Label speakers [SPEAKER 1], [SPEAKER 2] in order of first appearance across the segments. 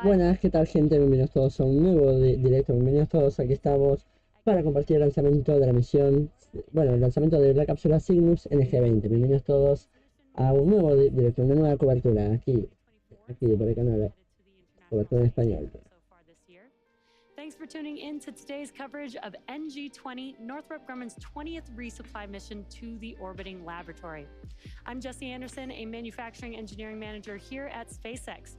[SPEAKER 1] Buenas, ¿qué tal gente? Bienvenidos todos a un nuevo directo, bienvenidos todos, aquí estamos para compartir el lanzamiento de la misión, bueno, el lanzamiento de la cápsula Cygnus NG-20, bienvenidos todos a un nuevo directo, una nueva cobertura, aquí por el canal, cobertura en español.
[SPEAKER 2] Thanks for tuning in to today's coverage of NG-20, Northrop Grumman's 20th resupply mission to the orbiting laboratory. I'm Jessie Anderson, a manufacturing engineering manager here at SpaceX.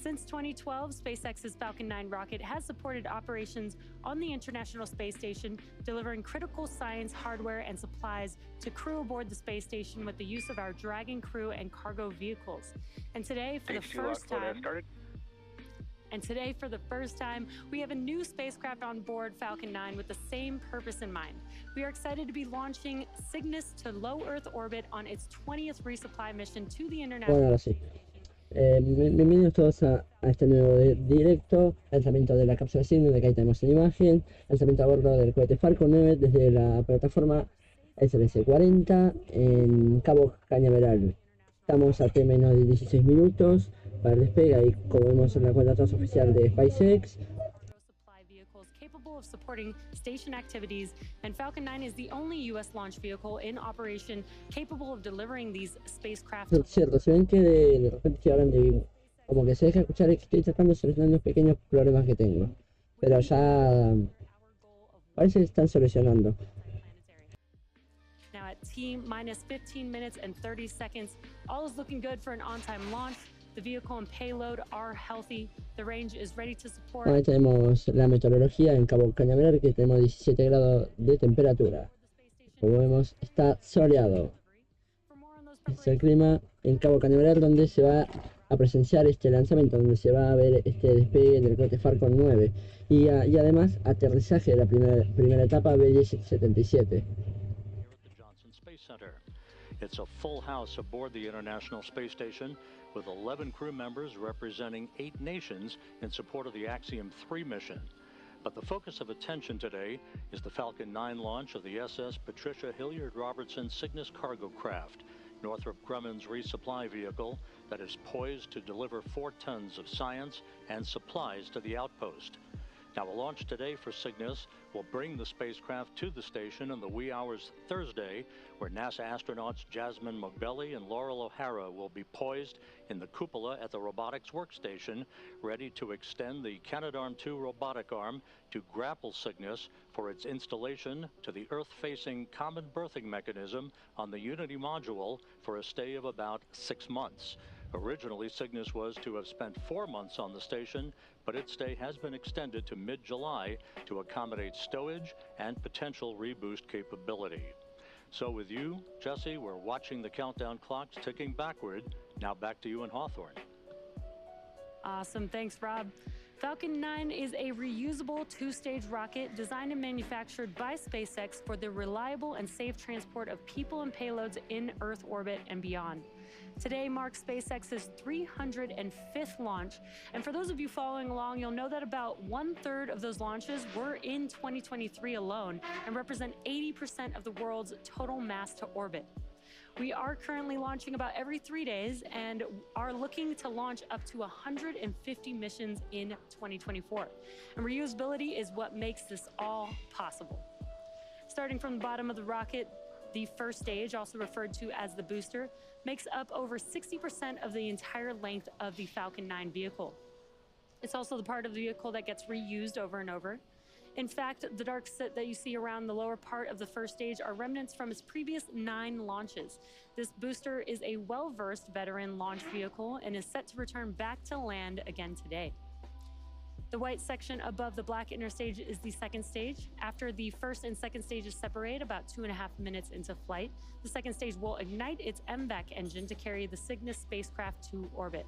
[SPEAKER 2] Since 2012, SpaceX's Falcon 9 rocket has supported operations on the International Space Station, delivering critical science, hardware, and supplies to crew aboard the space station with the use of our Dragon crew and cargo vehicles. And today, for the first time, we have a new spacecraft on board Falcon 9 with the same purpose in mind. We are excited to be launching Cygnus to low Earth orbit on its 20th resupply mission to the International.
[SPEAKER 1] Bueno, ahora sí. Bienvenidos todos a este nuevo directo, lanzamiento de la cápsula Cygnus, de que ahí tenemos la imagen, lanzamiento a bordo del cohete Falcon 9 desde la plataforma SLS-40 en Cabo Cañaveral. Estamos a menos de 16 minutos para el despegue, ahí como vemos en la cuenta atrás oficial de SpaceX.
[SPEAKER 2] Capable of supporting station activities, and Falcon 9 is the only U.S. launch vehicle in operation capable of delivering these spacecraft.
[SPEAKER 1] Es cierto, se ven que de repente estoy hablando y como que se deja escuchar que estoy tratando de solucionar los pequeños problemas que tengo, pero ya parece que están solucionando.
[SPEAKER 2] Now at T-minus 15 minutes and 30 seconds, all is looking good for an on-time launch. The vehicle and payload are healthy. The range is ready to support.
[SPEAKER 1] Ahí tenemos la meteorología en Cabo Cañaveral, que tenemos 17 grados de temperatura. Como vemos, está soleado. Es el clima en Cabo Cañaveral, donde se va a presenciar este lanzamiento, donde se va a ver este despegue del cohete Falcon 9 y además aterrizaje de la primera etapa B-1077.
[SPEAKER 3] It's a full house aboard the International Space Station, with 11 crew members representing 8 nations in support of the Axiom 3 mission. But the focus of attention today is the Falcon 9 launch of the SS Patricia Hilliard Robertson Cygnus cargo craft, Northrop Grumman's resupply vehicle that is poised to deliver 4 tons of science and supplies to the outpost. Now, a launch today for Cygnus will bring the spacecraft to the station in the wee hours Thursday, where NASA astronauts Jasmine Mogbelli and Laurel O'Hara will be poised in the cupola at the robotics workstation, ready to extend the Canadarm2 robotic arm to grapple Cygnus for its installation to the Earth-facing common berthing mechanism on the Unity module for a stay of about 6 months. Originally, Cygnus was to have spent 4 months on the station, but its stay has been extended to mid-July to accommodate stowage and potential reboost capability. So with you, Jesse, we're watching the countdown clocks ticking backward. Now back to you in Hawthorne.
[SPEAKER 2] Awesome, thanks, Rob. Falcon 9 is a reusable 2-stage rocket designed and manufactured by SpaceX for the reliable and safe transport of people and payloads in Earth orbit and beyond. Today marks SpaceX's 305th launch, and for those of you following along, you'll know that about 1/3 of those launches were in 2023 alone and represent 80% of the world's total mass to orbit. We are currently launching about every 3 days and are looking to launch up to 150 missions in 2024. And reusability is what makes this all possible. Starting from the bottom of the rocket, the first stage, also referred to as the booster, makes up over 60% of the entire length of the Falcon 9 vehicle. It's also the part of the vehicle that gets reused over and over. In fact, the dark soot that you see around the lower part of the first stage are remnants from its previous 9 launches. This booster is a well-versed veteran launch vehicle and is set to return back to land again today. The white section above the black inner stage is the second stage. After the first and second stages separate about 2.5 minutes into flight, the second stage will ignite its MVAC engine to carry the Cygnus spacecraft to orbit.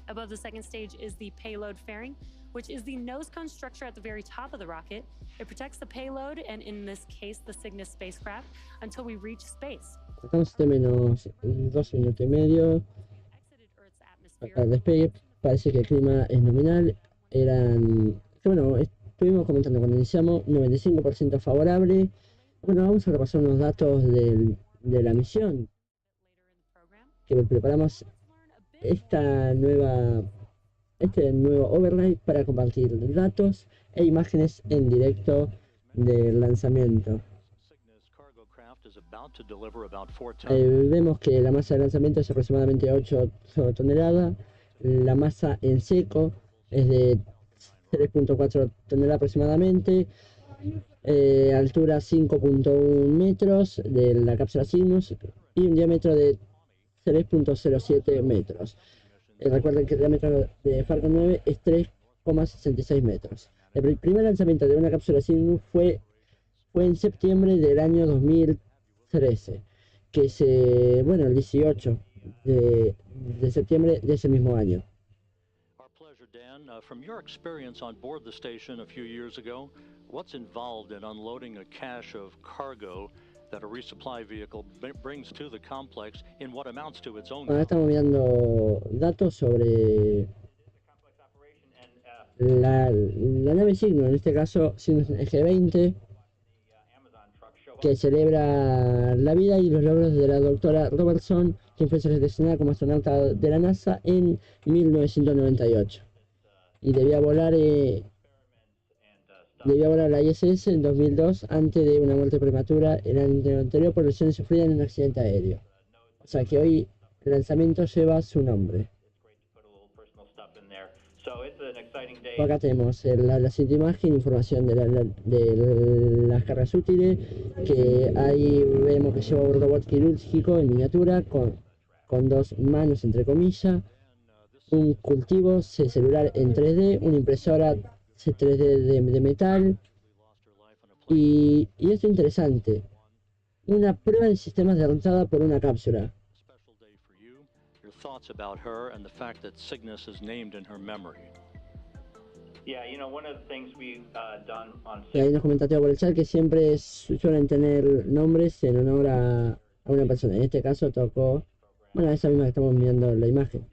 [SPEAKER 2] Above the second stage is the payload fairing, which is the nose cone structure at the very top of the rocket. It protects the payload, and in this case, the Cygnus spacecraft, until we reach space.
[SPEAKER 1] Estamos de menos 2 minutos y medio. Al despegue parece que el clima es nominal. Bueno, estuvimos comentando cuando iniciamos, 95% favorable. Bueno, vamos a repasar unos datos de la misión que preparamos esta nueva este nuevo overlay para compartir datos e imágenes en directo del lanzamiento. Vemos que la masa de lanzamiento es aproximadamente 8 toneladas, la masa en seco es de 3.4 toneladas aproximadamente, altura 5.1 metros de la cápsula Cygnus y un diámetro de 3.07 metros. Recuerden que el diámetro de Falcon 9 es 3,66 metros. El primer lanzamiento de una cápsula Cygnus fue en septiembre del año 2013, el 18 de septiembre de ese mismo año.
[SPEAKER 3] From your experience on board the station a few years ago, what's involved in unloading a cache of cargo that a resupply vehicle brings to the complex in what amounts to its own?
[SPEAKER 1] Ahora estamos mirando datos sobre la nave Cygnus, en este caso Cygnus NG-20, que celebra la vida y los logros de la doctora Robertson, quien fue seleccionada como astronauta de la NASA en 1998. Y debía volar la ISS en 2002 antes de una muerte prematura el año anterior por lesiones sufridas en un accidente aéreo. O sea que hoy el lanzamiento lleva su nombre. Acá tenemos la siguiente imagen, información de las cargas útiles, que ahí vemos que lleva un robot quirúrgico en miniatura con dos manos entre comillas, un cultivo celular en 3D, una impresora 3D de metal y esto es interesante, una prueba de sistemas derrotada por una cápsula. Y hay unos comentarios por el chat que siempre suelen tener nombres en honor a una persona. En este caso tocó, esa misma que estamos mirando la imagen.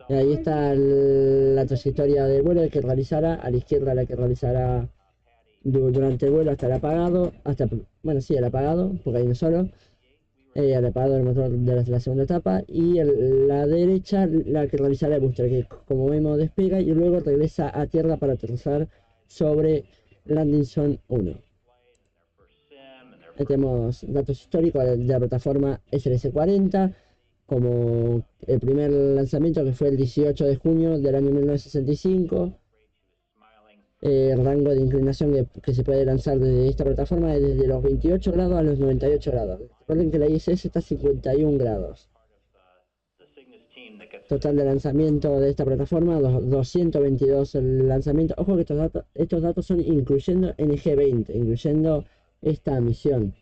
[SPEAKER 1] Y ahí está la trayectoria del vuelo que realizará, a la izquierda la que realizará durante el vuelo hasta el apagado, el apagado, porque hay uno solo, el apagado del motor de la segunda etapa, y la derecha la que realizará el booster, que como vemos despega y luego regresa a tierra para aterrizar sobre Lanzamiento 1. Ahí tenemos datos históricos de la plataforma SLS-40, como el primer lanzamiento que fue el 18 de junio del año 1965. El rango de inclinación que se puede lanzar desde esta plataforma es desde los 28 grados a los 98 grados. Recuerden que la ISS está a 51 grados. Total de lanzamiento de esta plataforma, 222 lanzamientos. Ojo que estos datos son incluyendo NG-20, incluyendo esta misión.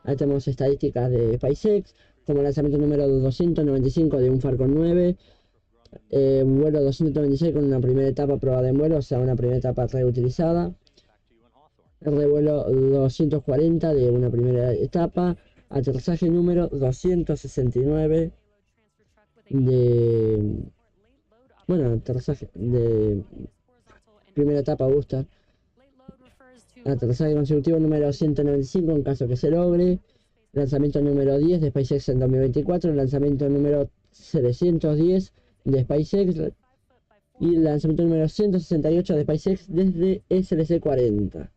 [SPEAKER 1] Ahí tenemos estadísticas de SpaceX, como lanzamiento número 295 de un Falcon 9, vuelo 296 con una primera etapa probada en vuelo, o sea, una primera etapa reutilizada, el revuelo 240 de una primera etapa, aterrizaje número 269 aterrizaje de primera etapa booster, aterrizaje consecutivo número 195 en caso que se logre, lanzamiento número 10 de SpaceX en 2024, lanzamiento número 710 de SpaceX y lanzamiento número 168 de SpaceX desde SLS-40.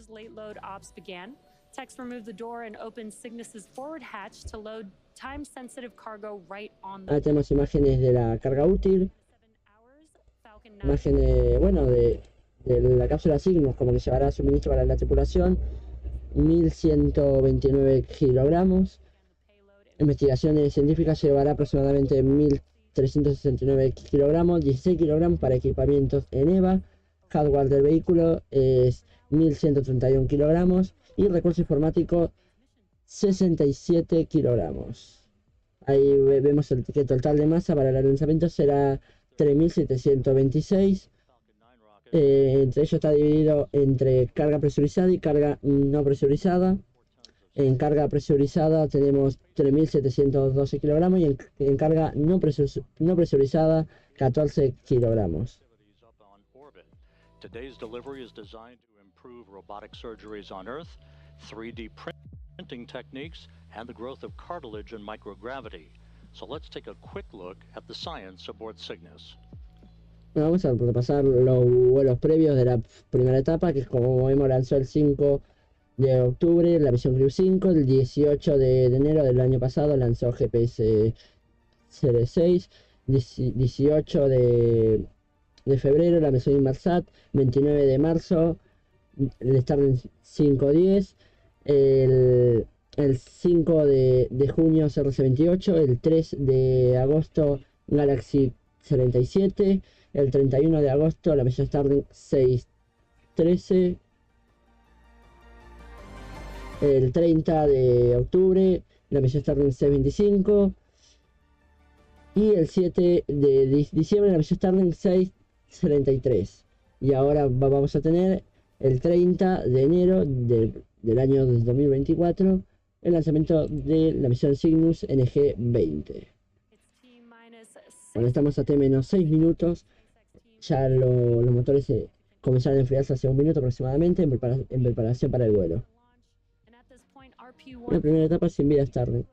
[SPEAKER 2] Late load ops began. Techs removed the door and opened Cygnus's forward hatch to load time-sensitive cargo right on the...
[SPEAKER 1] Ahí tenemos imágenes de la carga útil, imágenes, de la cápsula Cygnus, como que llevará suministro para la tripulación, 1129 kilogramos. Investigaciones científicas llevará aproximadamente 1369 kilogramos, 16 kilogramos para equipamientos en EVA. Hardware del vehículo es 1131 kilogramos y recurso informático 67 kilogramos. Ahí vemos que el total de masa para el lanzamiento será 3726. Entre ellos está dividido entre carga presurizada y carga no presurizada. En carga presurizada tenemos 3712 kilogramos y en carga no presurizada 14 kilogramos.
[SPEAKER 3] improve robotic surgeries on Earth, 3D printing techniques, and the growth of cartilage and microgravity. So let's take a quick look at the science aboard Cygnus.
[SPEAKER 1] Bueno, vamos a repasar los vuelos previos de la primera etapa, que como vemos lanzó el 5 de octubre la misión Crew 5, el 18 de enero del año pasado lanzó GPS CD6, 18 de febrero la misión Inmarsat, 29 de marzo el Starlink 510, el 5 de junio CRC28, el 3 de agosto Galaxy 77, el 31 de agosto la misión Starlink 613, el 30 de octubre la misión Starlink 625 y el 7 de diciembre la misión Starlink 633. Y ahora vamos a tener el 30 de enero del año 2024 el lanzamiento de la misión Cygnus NG-20. Bueno, estamos a T-6 minutos. Ya los motores comenzaron a enfriarse hace un minuto aproximadamente en preparación para el vuelo. La primera etapa sin vida Starlink.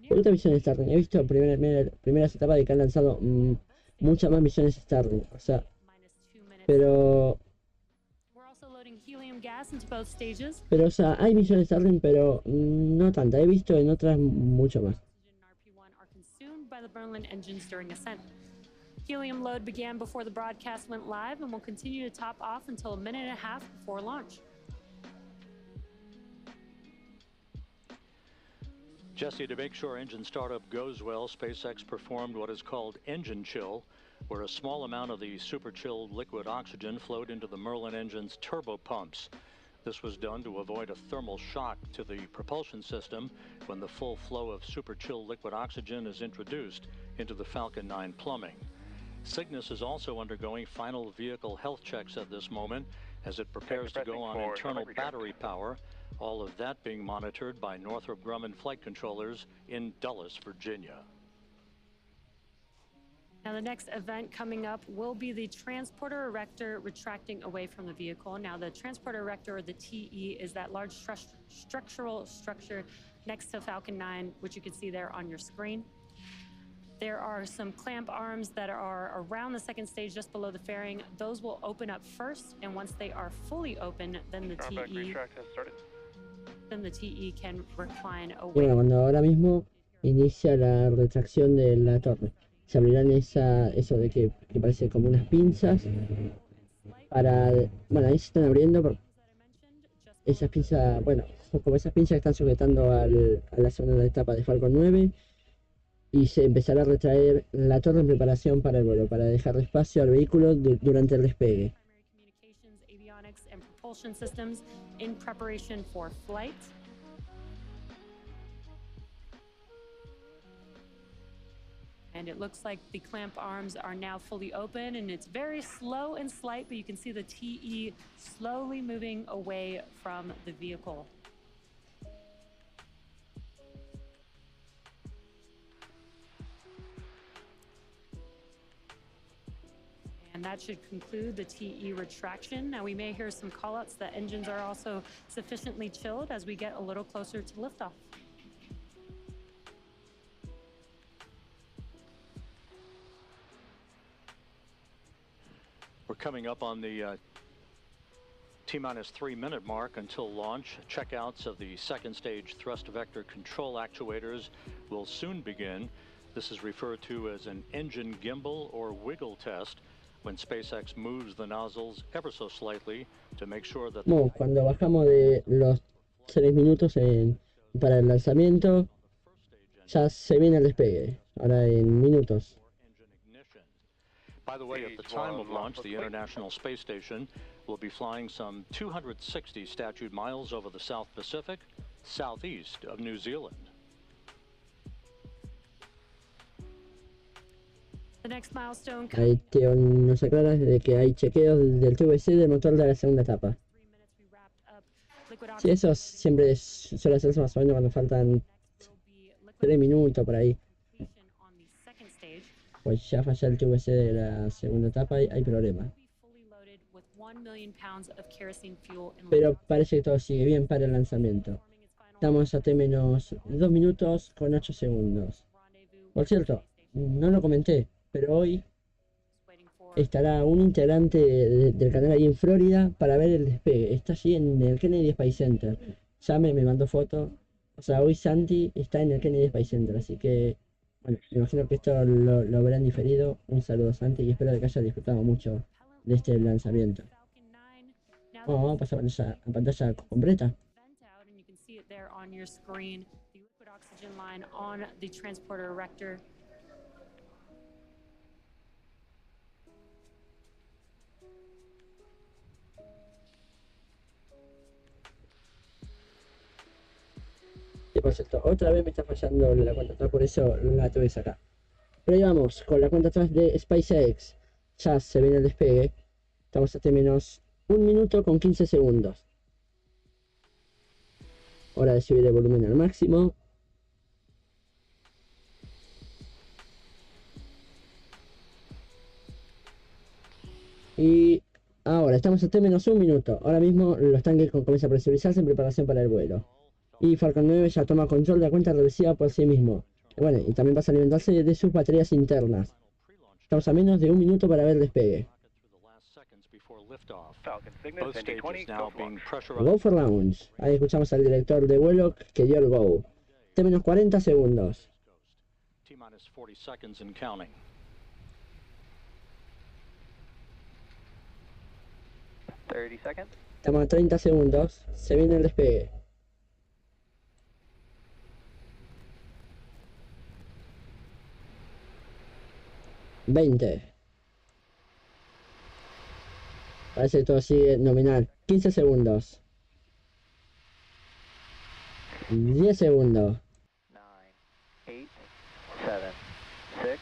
[SPEAKER 1] Por otra misión Starlink. He visto primeras etapas de que han lanzado muchas más misiones Starlink. O sea, pero o sea, hay misiones Starlink, pero no tantas. He visto en otras mucho más.
[SPEAKER 2] Helium load began before the broadcast went live and will continue to top off until a minute and a half before launch.
[SPEAKER 3] Jesse, to make sure engine startup goes well, SpaceX performed what is called engine chill, where a small amount of the super chilled liquid oxygen flowed into the Merlin engine's turbo pumps. This was done to avoid a thermal shock to the propulsion system when the full flow of super chilled liquid oxygen is introduced into the Falcon 9 plumbing. Cygnus is also undergoing final vehicle health checks at this moment as it prepares to go on internal battery power, all of that being monitored by Northrop Grumman flight controllers in Dulles, Virginia.
[SPEAKER 2] Now the next event coming up will be the transporter erector retracting away from the vehicle. Now the transporter erector, or the TE, is that large structural structure next to Falcon 9, which you can see there on your screen. There are some clamp arms that are around the second stage just below the fairing. Those will open up first, and once they are fully open, then the TE can recline away.
[SPEAKER 1] Bueno, cuando ahora mismo inicia la retracción de la torre, se abrirán eso de que parece como unas pinzas para, bueno, ahí se están abriendo esas pinzas, bueno, son como esas pinzas que están sujetando a la segunda etapa de Falcon 9. Y se empezará a retraer la torre en preparación para el vuelo, para dejar espacio al vehículo durante el despegue.
[SPEAKER 2] And it looks like the clamp arms are now fully open, and it's very slow and slight, but you can see the TE slowly moving away from the vehicle. And that should conclude the TE retraction. Now we may hear some callouts that engines are also sufficiently chilled as we get a little closer to liftoff.
[SPEAKER 3] We're coming up on the T-3 minute mark until launch. Checkouts of the second stage thrust vector control actuators will soon begin. This is referred to as an engine gimbal or wiggle test, when SpaceX moves the nozzles ever so slightly to make sure that
[SPEAKER 1] cuando bajamos de los 3 minutos para el lanzamiento, ya se viene el despegue, ahora en minutos.
[SPEAKER 3] By the way, at the time of launch, the International Space Station will be flying some 260 statute miles over the South Pacific, southeast of New Zealand.
[SPEAKER 2] Ahí
[SPEAKER 1] Teo nos aclara de que hay chequeos del TVC del motor de la segunda etapa. Sí, eso siempre suele hacerse más o menos cuando faltan 3 minutos por ahí. Pues ya falla el TVC de la segunda etapa y hay problemas.
[SPEAKER 2] 1 million pounds of kerosene fuel in
[SPEAKER 1] pero parece que todo sigue bien para el lanzamiento. Estamos a T-2 minutos con 8 segundos. Por cierto, no lo comenté, pero hoy estará un integrante del canal ahí en Florida para ver el despegue. Está allí en el Kennedy Space Center. Ya me mandó foto. O sea, hoy Santi está en el Kennedy Space Center, así que, bueno, me imagino que esto lo verán diferido. Un saludo a Santi y espero que haya disfrutado mucho de este lanzamiento. Vamos a pasar a pantalla completa. Y por cierto, otra vez me está fallando la cuenta atrás, por eso la tuve que sacar. Pero ahí vamos, con la cuenta atrás de SpaceX. Ya se viene el despegue. Estamos a T-1 minuto con 15 segundos. Hora de subir el volumen al máximo. Y ahora estamos a T-1 minuto. Ahora mismo los tanques comienzan a presurizarse en preparación para el vuelo. Y Falcon 9 ya toma control de la cuenta regresiva por sí mismo. Bueno, y también pasa a alimentarse de sus baterías internas. Estamos a menos de 1 minuto para ver el despegue.
[SPEAKER 4] Cygnus NG-20,
[SPEAKER 1] Go for launch. Ahí escuchamos al director de vuelo que dio el go. T-40 segundos.
[SPEAKER 3] T-minus 40 seconds and counting.
[SPEAKER 4] 30 seconds.
[SPEAKER 1] Estamos a 30 segundos. Se viene el despegue. $20. Parece que todo sigue nominal. 15 segundos. 10 segundos.
[SPEAKER 4] 9, 8, 7, 6,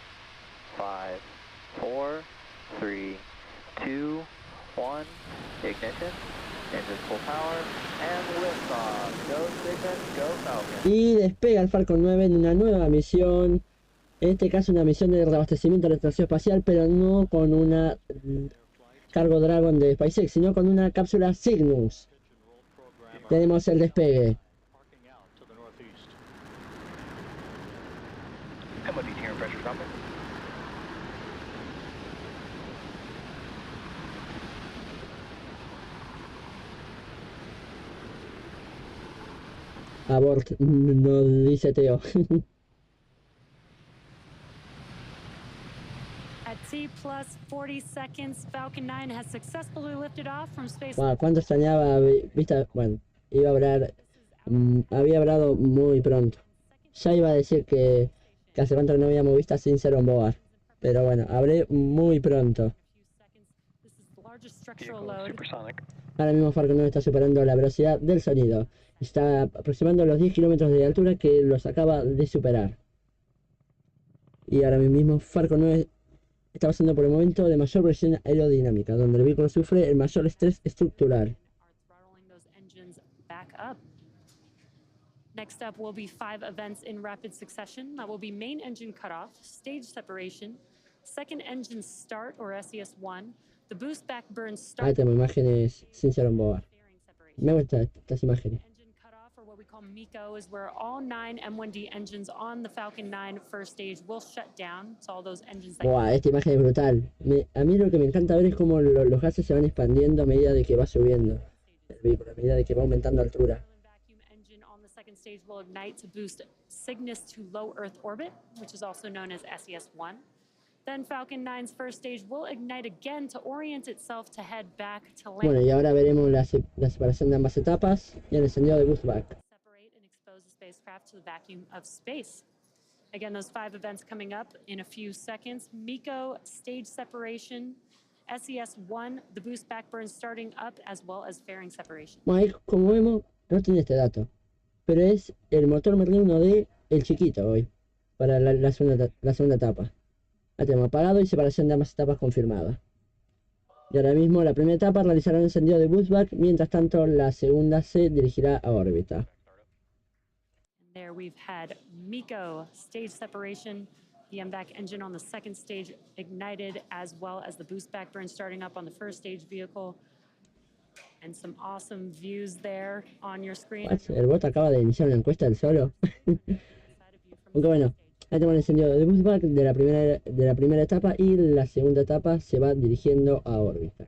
[SPEAKER 4] 5, 4, 3, 2, 1. Ignition. Engines full power. And liftoff. Go Cygnus, go Falcon.
[SPEAKER 1] Y despega el Falcon 9 en una nueva misión. En este caso una misión de reabastecimiento de la Estación Espacial, pero no con una cargo Dragon de SpaceX, sino con una cápsula Cygnus. Tenemos el despegue.
[SPEAKER 4] MOD here, pressure dropping.
[SPEAKER 1] Abort, no dice Teo.
[SPEAKER 2] At T plus 40 seconds, Falcon 9 has successfully lifted off from space.
[SPEAKER 1] Wow, cuánto extrañaba, viste, bueno, iba a hablar, había hablado muy pronto. Ya iba a decir que hace cuánto no habíamos visto sin ser on board, pero bueno, hablé muy pronto.
[SPEAKER 2] This is the largest structural load.
[SPEAKER 4] Supersonic.
[SPEAKER 1] Ahora mismo Falcon 9 está superando la velocidad del sonido. Está aproximando los 10 kilómetros de altura que los acaba de superar. Y ahora mismo Falcon 9 está pasando por el momento de mayor presión aerodinámica, donde el vehículo sufre el mayor estrés estructural.
[SPEAKER 2] Throttling those engines back up. Next up will be 5 events in rapid succession. That will be main engine cutoff, stage separation, second engine start or SES1, the boostback burn start.
[SPEAKER 1] Ahí tenemos imágenes sin ser on board.
[SPEAKER 2] Fairing separation.
[SPEAKER 1] Me gustan estas imágenes.
[SPEAKER 2] Engine cutoff, or what we call MECO, is where all 9 M1D engines on the Falcon 9 first stage will shut down. So all those engines that
[SPEAKER 1] Wow, esta imagen es brutal. A mí lo que me encanta ver es cómo los gases se van expandiendo a medida de que va subiendo el vehículo, a medida de que va aumentando altura.
[SPEAKER 2] vacuum engine on the second stage will ignite to boost Cygnus to low Earth orbit, which is also known as SES1. Then Falcon 9's first stage will ignite again to orient itself to head back to land.
[SPEAKER 1] Bueno, y ahora veremos la separación de ambas etapas y el encendido de boostback.
[SPEAKER 2] Separate and expose the spacecraft to the vacuum of space. Again, those 5 events coming up in a few seconds. MECO, stage separation, SES1, the boost back burn starting up, as well as fairing separation.
[SPEAKER 1] Bueno, ahí como vemos, no tenía este dato, pero es el motor Merlin 1D, el chiquito hoy, para la segunda etapa. La tenemos apagado y separación de ambas etapas confirmada. Y ahora mismo la primera etapa realizará un encendido de boostback, mientras tanto la segunda se dirigirá a órbita.
[SPEAKER 2] There we've had MECO, stage separation, the MVAC engine on the second stage ignited, as well as the boost back burn starting up on the first stage vehicle. And some awesome views there on your screen.
[SPEAKER 1] El bot acaba de iniciar una encuesta del solo. Aunque bueno, ahí tenemos el encendido de boostback de la primera etapa, y la segunda etapa se va dirigiendo a órbita.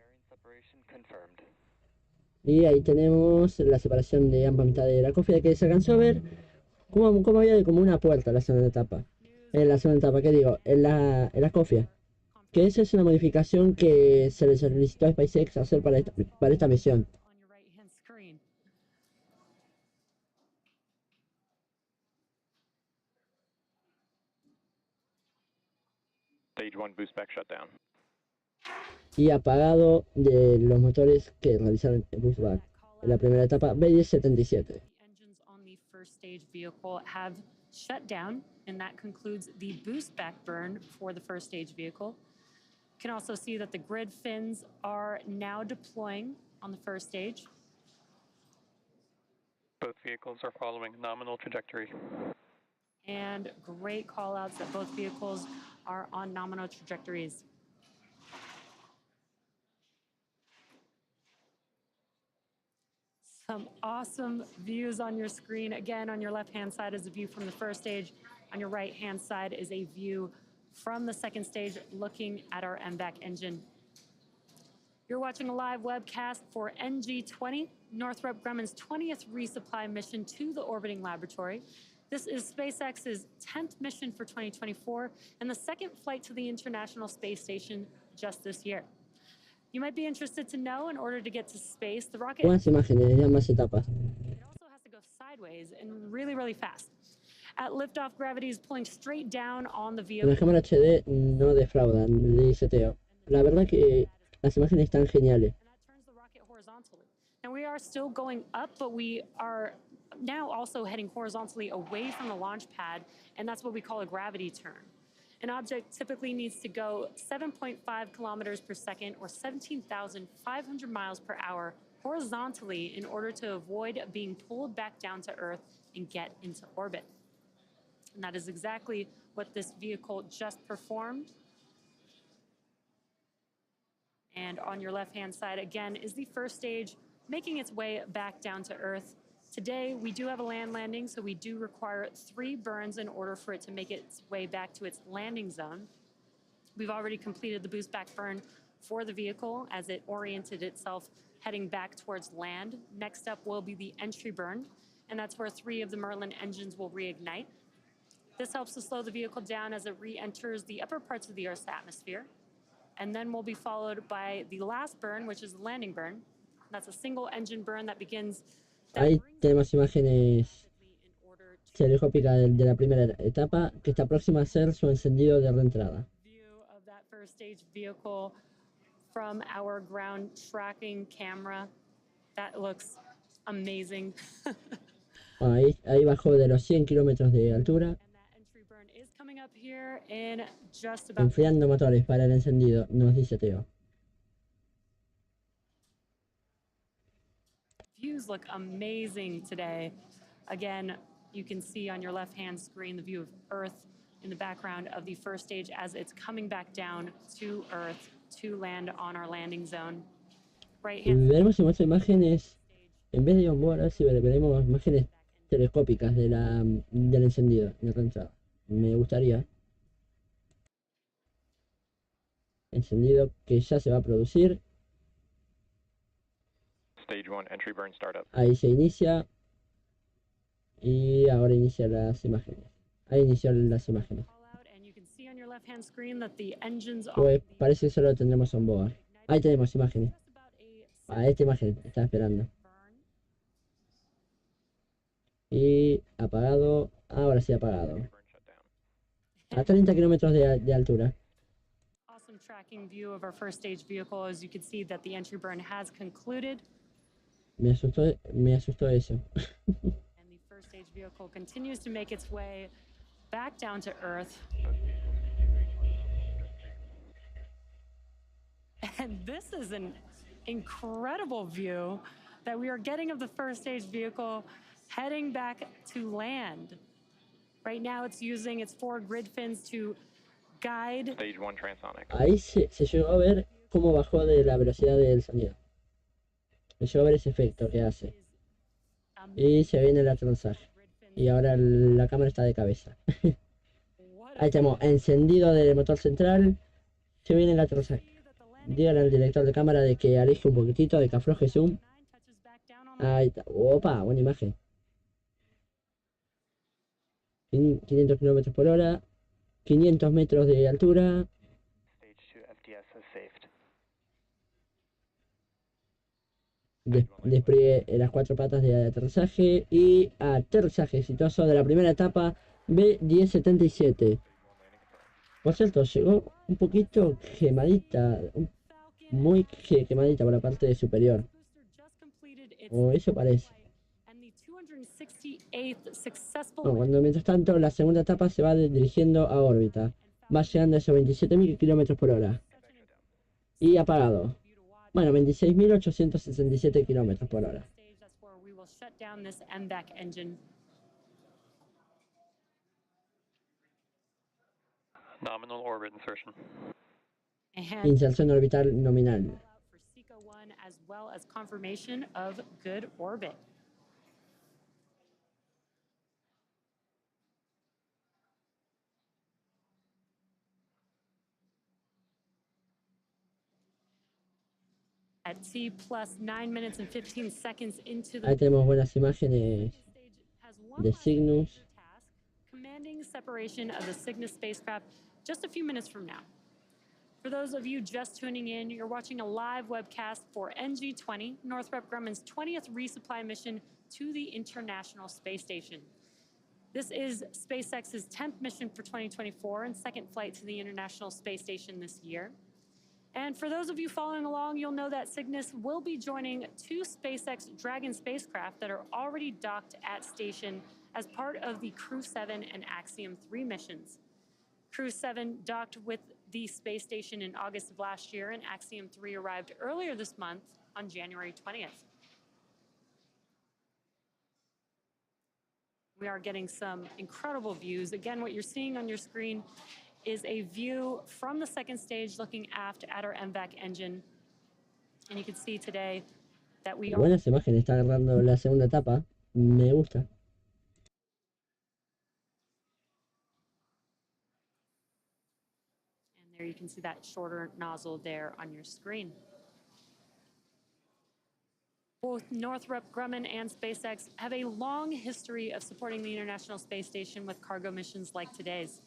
[SPEAKER 1] Y ahí tenemos la separación de ambas mitades de la cofia, que se alcanzó a ver como había como una puerta en la segunda etapa. En la segunda etapa, ¿qué digo? En la cofia. Que esa es una modificación que se le solicitó a SpaceX hacer para esta misión.
[SPEAKER 4] Stage 1 boostback shutdown.
[SPEAKER 1] Y apagado de los motores que realizaron el boostback en la primera etapa B1077.
[SPEAKER 2] Engines on the first stage vehicle have shut down, and that concludes the boostback burn for the first stage vehicle. You can also see that the grid fins are now deploying on the first stage.
[SPEAKER 5] Both vehicles are following nominal trajectory.
[SPEAKER 2] And great call outs that both vehicles are on nominal trajectories. Some awesome views on your screen. Again, on your left-hand side is a view from the first stage. On your right-hand side is a view from the second stage looking at our MVAC engine. You're watching a live webcast for NG-20, Northrop Grumman's 20th resupply mission to the orbiting laboratory. This is SpaceX's 10th mission for 2024 and the second flight to the International Space Station just this year. You might be interested to know, in order to get to space, the rocket
[SPEAKER 1] Buenas imágenes de ambas etapas.
[SPEAKER 2] it also has to go sideways and really, really fast. At liftoff, gravity is pulling straight down on the vehicle.
[SPEAKER 1] Las cámaras HD no defraudan, dice Teo. La verdad que las imágenes están geniales.
[SPEAKER 2] And that turns the rocket horizontally. Now we are still going up, but we are now also heading horizontally away from the launch pad, and that's what we call a gravity turn. An object typically needs to go 7.5 kilometers per second or 17,500 miles per hour horizontally in order to avoid being pulled back down to Earth and get into orbit. And that is exactly what this vehicle just performed. And on your left-hand side, again, is the first stage making its way back down to Earth. Today, we do have a land landing, so we do require 3 burns in order for it to make its way back to its landing zone. We've already completed the boost back burn for the vehicle as it oriented itself heading back towards land. Next up will be the entry burn, and that's where 3 of the Merlin engines will reignite. This helps to slow the vehicle down as it re-enters the upper parts of the Earth's atmosphere. And then will be followed by the last burn, which is the landing burn. That's a single engine burn that begins.
[SPEAKER 1] Ahí tenemos imágenes telescópicas de la primera etapa, que está próxima a ser su encendido de reentrada.
[SPEAKER 2] View of that first stage vehicle from our ground tracking camera. That looks amazing.
[SPEAKER 1] Ahí bajó de los 100 kilómetros de altura,
[SPEAKER 2] And that entry burn is coming up here in just about.
[SPEAKER 1] enfriando motores para el encendido, nos dice Teo.
[SPEAKER 2] Views look amazing today. Again, you can see on your left-hand screen the view of Earth in the background of the first stage as it's coming back down to Earth to land on our landing zone. Right-hand
[SPEAKER 1] Veremos si muestra imágenes, en vez de onboard, a ver si veremos imágenes telescópicas del encendido de reentrada. Me gustaría. Encendido que ya se va a producir.
[SPEAKER 4] Stage 1 entry burn startup.
[SPEAKER 1] Ahí se inicia. Y ahora inicia las imágenes. Ahí inició las imágenes.
[SPEAKER 2] call out, and you can see on your left-hand screen that the engines are
[SPEAKER 1] Pues parece que solo tendremos onboard. Ahí tenemos imágenes.
[SPEAKER 2] just about a
[SPEAKER 1] Esta imagen estaba esperando.
[SPEAKER 2] burn.
[SPEAKER 1] Y apagado. Ahora sí apagado.
[SPEAKER 4] Burn shutdown.
[SPEAKER 1] A 30 kilómetros de altura.
[SPEAKER 2] Awesome tracking view of our first stage vehicle. As you can see that the entry burn has concluded,
[SPEAKER 1] Me asustó eso.
[SPEAKER 2] and the first stage vehicle continues to make its way back down to Earth. And this is an incredible view that we are getting of the first stage vehicle heading back to land. Right now it's using its 4 grid fins to guide.
[SPEAKER 4] Stage 1 transonic.
[SPEAKER 1] Ahí se llegó a ver cómo bajó de la velocidad del sonido. Me llegó a ver ese efecto que hace. Y se viene el aterrizaje. Y ahora la cámara está de cabeza. Ahí tenemos encendido del motor central. Se viene el aterrizaje. Díganle al director de cámara de que aleje un poquitito, de que afloje zoom. Ahí está. Opa, buena imagen. 500 kilómetros por hora. 500 metros de altura. Despliegue las 4 patas de aterrizaje y aterrizaje exitoso de la primera etapa B1077. Por cierto, llegó un poquito quemadita, muy quemadita por la parte superior. O eso parece. Bueno, cuando mientras tanto la segunda etapa se va dirigiendo a órbita. Va llegando a esos 27.000 kilómetros por hora. Y apagado. Bueno, 26.867 kilómetros por hora.
[SPEAKER 5] Nominal orbit insertion.
[SPEAKER 1] Inserción orbital nominal.
[SPEAKER 2] As well as confirmation of good orbit. At T plus 9 minutes and 15 seconds into the
[SPEAKER 1] Ahí tenemos buenas imágenes de Cygnus.
[SPEAKER 2] Commanding separation of the Cygnus spacecraft just a few minutes from now. For those of you just tuning in, you're watching a live webcast for NG-20, Northrop Grumman's 20th resupply mission to the International Space Station. This is SpaceX's 10th mission for 2024 and second flight to the International Space Station this year. And for those of you following along, you'll know that Cygnus will be joining 2 SpaceX Dragon spacecraft that are already docked at station as part of the Crew 7 and Axiom 3 missions. Crew 7 docked with the space station in August of last year, and Axiom 3 arrived earlier this month on January 20th. We are getting some incredible views. Again, what you're seeing on your screen is a view from the second stage looking aft at our MVAC engine. And you can see today that we are...
[SPEAKER 1] Buenas imágenes está agarrando la segunda etapa. Me gusta.
[SPEAKER 2] There you can see that shorter nozzle there on your screen. Both Northrop Grumman and SpaceX have a long history of supporting the International Space Station with cargo missions like today's.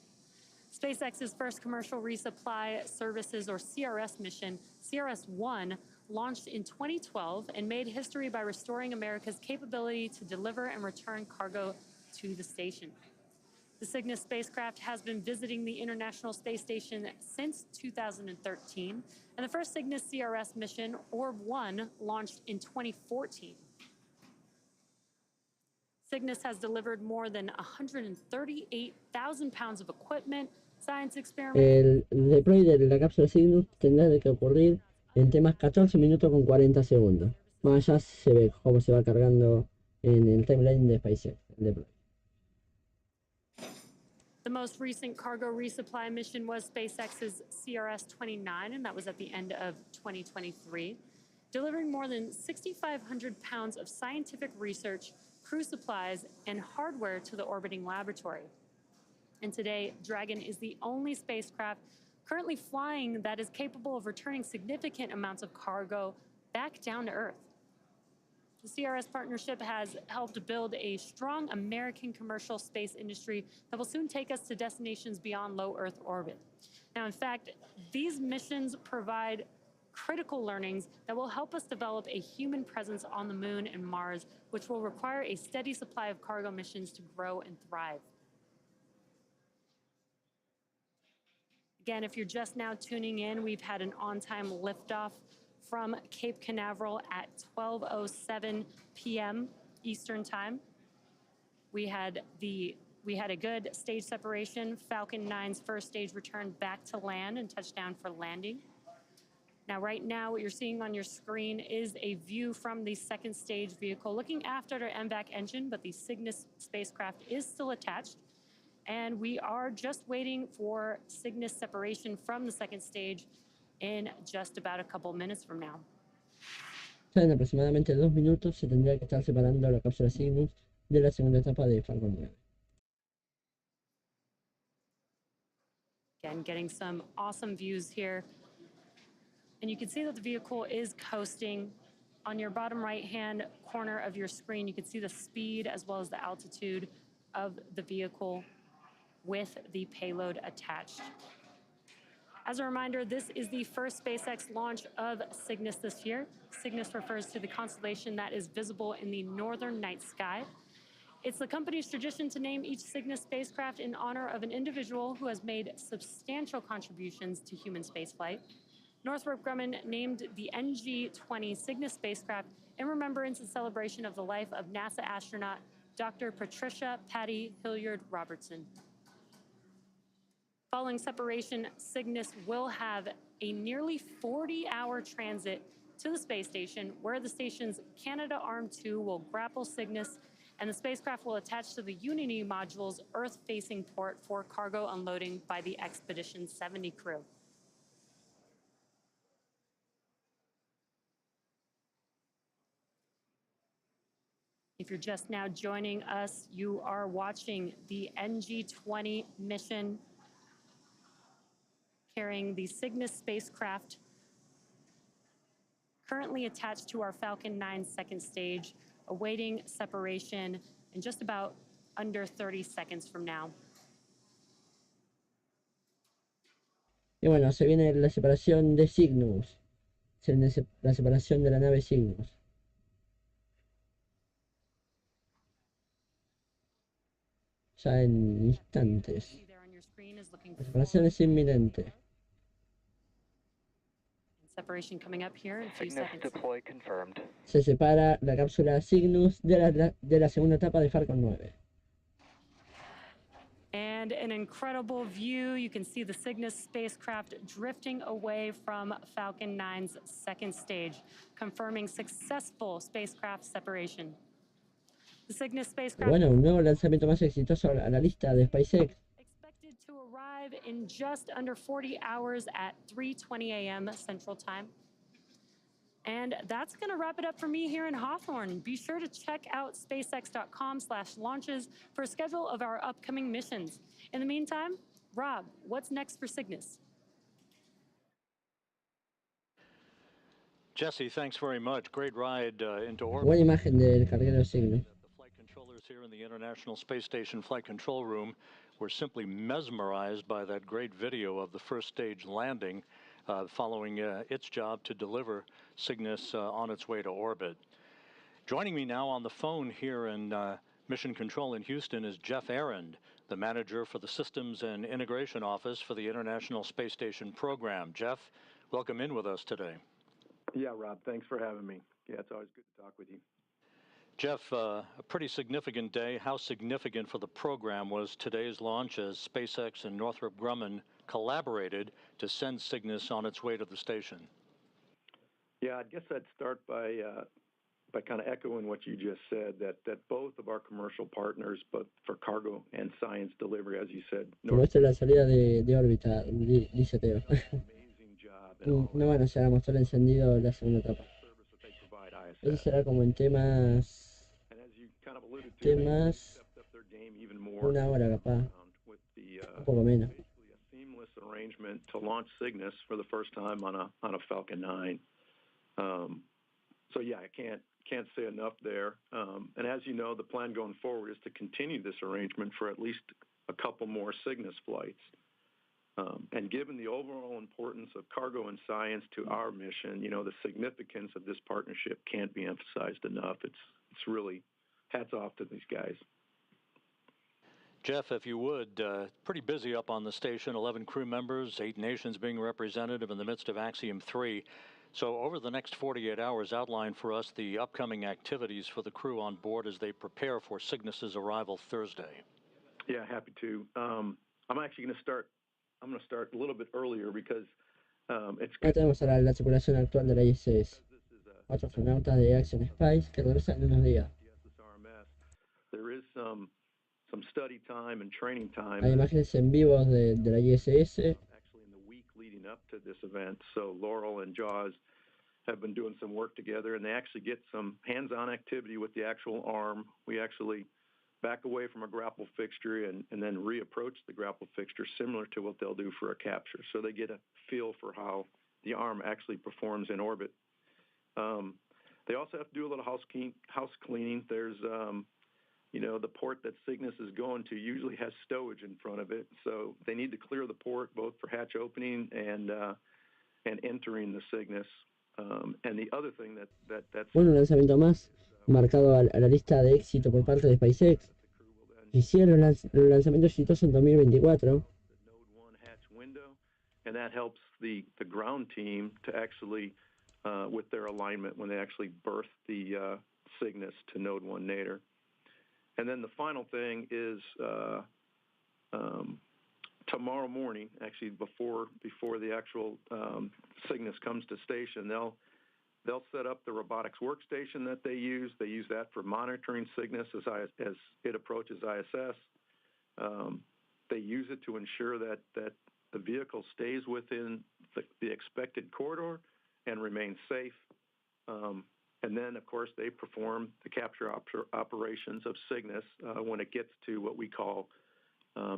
[SPEAKER 2] SpaceX's first commercial resupply services, or CRS mission, CRS-1, launched in 2012 and made history by restoring America's capability to deliver and return cargo to the station. The Cygnus spacecraft has been visiting the International Space Station since 2013, and the first Cygnus CRS mission, Orb-1, launched in 2014. Cygnus has delivered more than 138,000 pounds of equipment, science experiments...
[SPEAKER 1] El deploy de la cápsula Cygnus tendrá que ocurrir en temas 14 minutos con 40 segundos. Más allá se ve cómo se va cargando en el timeline de SpaceX, el deploy.
[SPEAKER 2] The most recent cargo resupply mission was SpaceX's CRS-29, and that was at the end of 2023, delivering more than 6,500 pounds of scientific research, crew supplies, and hardware to the orbiting laboratory. And today, Dragon is the only spacecraft currently flying that is capable of returning significant amounts of cargo back down to Earth. The CRS partnership has helped build a strong American commercial space industry that will soon take us to destinations beyond low Earth orbit. Now, in fact, these missions provide critical learnings that will help us develop a human presence on the Moon and Mars, which will require a steady supply of cargo missions to grow and thrive. Again, if you're just now tuning in, we've had an on-time liftoff from Cape Canaveral at 12:07 p.m. Eastern Time. We had a good stage separation. Falcon 9's first stage returned back to land and touched down for landing. Now, right now, what you're seeing on your screen is a view from the second stage vehicle looking after our MVAC engine, but the Cygnus spacecraft is still attached. And we are just waiting for Cygnus separation from the second stage in just about a couple minutes from now.
[SPEAKER 1] Ya en aproximadamente 2 minutos se tendría que estar separando la cápsula Cygnus de la segunda etapa de Falcon 9.
[SPEAKER 2] Again, getting some awesome views here. And you can see that the vehicle is coasting. On your bottom right-hand corner of your screen, you can see the speed as well as the altitude of the vehicle with the payload attached. As a reminder, this is the first SpaceX launch of Cygnus this year. Cygnus refers to the constellation that is visible in the northern night sky. It's the company's tradition to name each Cygnus spacecraft in honor of an individual who has made substantial contributions to human spaceflight. Northrop Grumman named the NG-20 Cygnus spacecraft in remembrance and celebration of the life of NASA astronaut Dr. Patricia Patty Hilliard Robertson. Following separation, Cygnus will have a nearly 40-hour transit to the space station, where the station's Canadarm2 will grapple Cygnus, and the spacecraft will attach to the Unity module's Earth-facing port for cargo unloading by the Expedition 70 crew. If you're just now joining us, you are watching the NG-20 mission carrying the Cygnus spacecraft currently attached to our Falcon 9 second stage, awaiting separation in just about under 30 seconds from now.
[SPEAKER 1] Y bueno, se viene la separación de Cygnus. Se viene la separación de la nave Cygnus. Ya en instantes. La separación es inminente.
[SPEAKER 2] Separation coming up here in a few
[SPEAKER 4] Cygnus
[SPEAKER 2] seconds.
[SPEAKER 4] deploy confirmed.
[SPEAKER 1] Se separa la cápsula Cygnus de la segunda etapa de Falcon 9.
[SPEAKER 2] And an incredible view. You can see the Cygnus spacecraft drifting away from Falcon 9's second stage, confirming successful spacecraft separation. The Cygnus spacecraft
[SPEAKER 1] Bueno, un nuevo lanzamiento más exitoso a la lista de SpaceX.
[SPEAKER 2] expected to arrive in just under 40 hours at 3:20 a.m. Central Time. And that's going to wrap it up for me here in Hawthorne. Be sure to check out spacex.com/launches for a schedule of our upcoming missions. In the meantime, Rob, what's next for Cygnus?
[SPEAKER 3] Jesse, thanks very much. Great ride into orbit.
[SPEAKER 1] Buena imagen del carguero Cygnus.
[SPEAKER 3] The flight controllers here in the International Space Station Flight Control Room were simply mesmerized by that great video of the first stage landing, following its job to deliver Cygnus on its way to orbit. Joining me now on the phone here in Mission Control in Houston is Jeff Arend, the manager for the Systems and Integration Office for the International Space Station program. Jeff, welcome in with us today.
[SPEAKER 6] Yeah, Rob, thanks for having me. Yeah, it's always good to talk with you.
[SPEAKER 3] Jeff, a pretty significant day. How significant for the program was today's launch as SpaceX and Northrop Grumman collaborated to send Cygnus on its way to the station?
[SPEAKER 6] Yeah, I guess I'd start by kind of echoing what you just said, that both of our commercial partners, but for cargo and science delivery, as you said,
[SPEAKER 1] Muestra la salida de órbita, dice Teo.
[SPEAKER 6] amazing job.
[SPEAKER 1] No van a llegar a mostrar el encendido de la segunda etapa. Eso será como en temas una hora capaz, un poco menos.
[SPEAKER 6] Seamless arrangement to launch Cygnus for the first time on a Falcon 9. So yeah, I can't say enough there. And as you know, the plan going forward is to continue this arrangement for at least a couple more Cygnus flights. And given the overall importance of cargo and science to our mission, you know, the significance of this partnership can't be emphasized enough. It's really hats off to these guys.
[SPEAKER 3] Jeff, if you would, pretty busy up on the station, 11 crew members, 8 nations being represented in the midst of Axiom 3. So over the next 48 hours, outline for us the upcoming activities for the crew on board as they prepare for Cygnus's arrival Thursday.
[SPEAKER 6] Yeah, happy to. I'm actually going to start a little bit earlier because it's
[SPEAKER 1] Ahora tenemos a la tripulación actual de la ISS. 4 astronautas de Axiom Space que regresan en unos días.
[SPEAKER 6] There is some study time and training time.
[SPEAKER 1] Hay imágenes en vivo de la ISS.
[SPEAKER 6] Actually, in the week leading up to this event, so Laurel and Jaws have been doing some work together, and they actually get some hands-on activity with the actual arm. We actually back away from a grapple fixture and then reapproach the grapple fixture, similar to what they'll do for a capture. So they get a feel for how the arm actually performs in orbit. They also have to do a little house cleaning. There's, the port that Cygnus is going to usually has stowage in front of it, so they need to clear the port both for hatch opening and entering the Cygnus. And the other thing that's
[SPEAKER 1] Bueno, un lanzamiento más marcado a la lista de éxito por parte de SpaceX. Hicieron el lanzamiento exitoso en 2024.
[SPEAKER 6] And that helps the ground team to actually, with their alignment, when they actually birth the Cygnus to Node 1 Nadir. And then the final thing is tomorrow morning, actually before the actual Cygnus comes to station, they'll set up the robotics workstation that they use. They use that for monitoring Cygnus as it approaches ISS. They use it to ensure that the vehicle stays within the expected corridor and remains safe. And then, of course, they perform the capture operations of Cygnus when it gets to what we call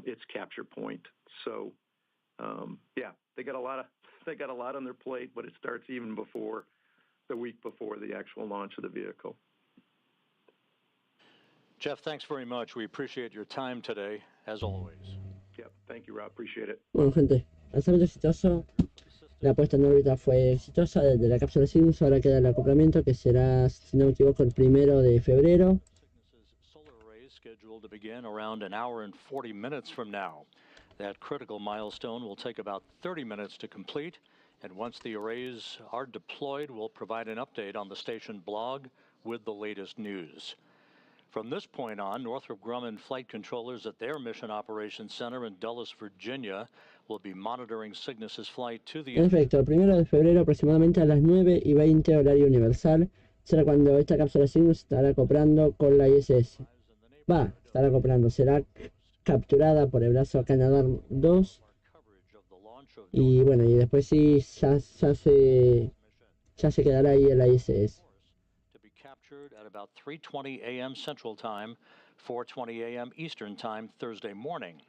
[SPEAKER 6] its capture point. So, they got a lot on their plate, but it starts even before the week before the actual launch of the vehicle.
[SPEAKER 3] Jeff, thanks very much. We appreciate your time today, as always.
[SPEAKER 6] Yep, thank you, Rob. Appreciate it.
[SPEAKER 1] Bueno, gente, lanzamiento exitoso. La puesta en órbita fue exitosa desde la cápsula Cygnus. Ahora queda el acoplamiento, que será, si no me equivoco, el 1 de febrero.
[SPEAKER 3] Cygnus's solar array is scheduled to begin around an hour and 40 minutes from now. That critical milestone will take about 30 minutes to complete, and once the arrays are deployed, we'll provide an update on the station blog with the latest news. From this point on, Northrop Grumman flight controllers at their Mission Operations Center in Dulles, Virginia, will be monitoring Cygnus's flight to the...
[SPEAKER 1] En efecto, el 1 de febrero, aproximadamente a las 9:20 horario universal, será cuando esta cápsula Cygnus estará acoplando con la ISS. Será capturada por el brazo Cañaveral 2. Y bueno, y después sí, ya se quedará ahí en la ISS.
[SPEAKER 3] Captured at about 3:20 a.m. Central Time, 4:20 a.m. Eastern Time Thursday morning.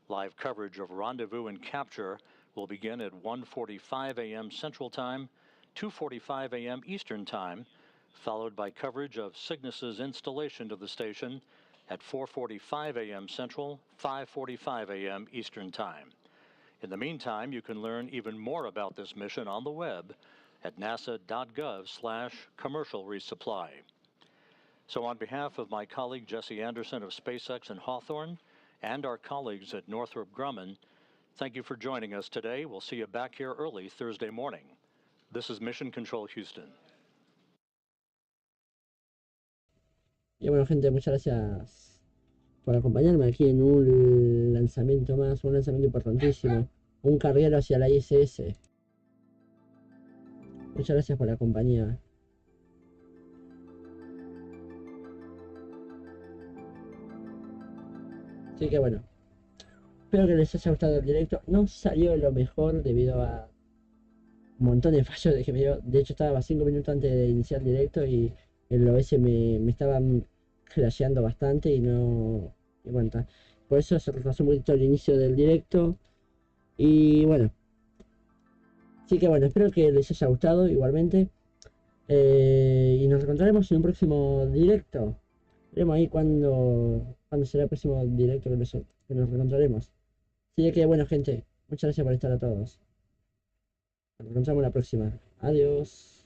[SPEAKER 3] Live coverage of rendezvous and capture will begin at 1:45 a.m. Central Time, 2:45 a.m. Eastern Time, followed by coverage of Cygnus's installation to the station at 4:45 a.m. Central, 5:45 a.m. Eastern Time. In the meantime, you can learn even more about this mission on the web at nasa.gov/commercial resupply. So on behalf of my colleague Jesse Anderson of SpaceX in Hawthorne and our colleagues at Northrop Grumman, thank you for joining us today. We'll see you back here early Thursday morning. This is Mission Control Houston.
[SPEAKER 1] Y bueno, gente, muchas gracias por acompañarme aquí en un lanzamiento más, un lanzamiento importantísimo, un carguero hacia la ISS. Muchas gracias por la compañía. Así que bueno, espero que les haya gustado el directo. No salió lo mejor debido a un montón de fallos de que me dio. De hecho estaba 5 minutos antes de iniciar el directo y el OS me estaba crasheando bastante y no... Y bueno, por eso se retrasó un poquito el inicio del directo. Y bueno. Así que bueno, espero que les haya gustado igualmente. Y nos encontraremos en un próximo directo. Veremos ahí cuándo será el próximo directo que nos encontraremos. Así que bueno, gente, muchas gracias por estar a todos. Nos encontramos la próxima. Adiós.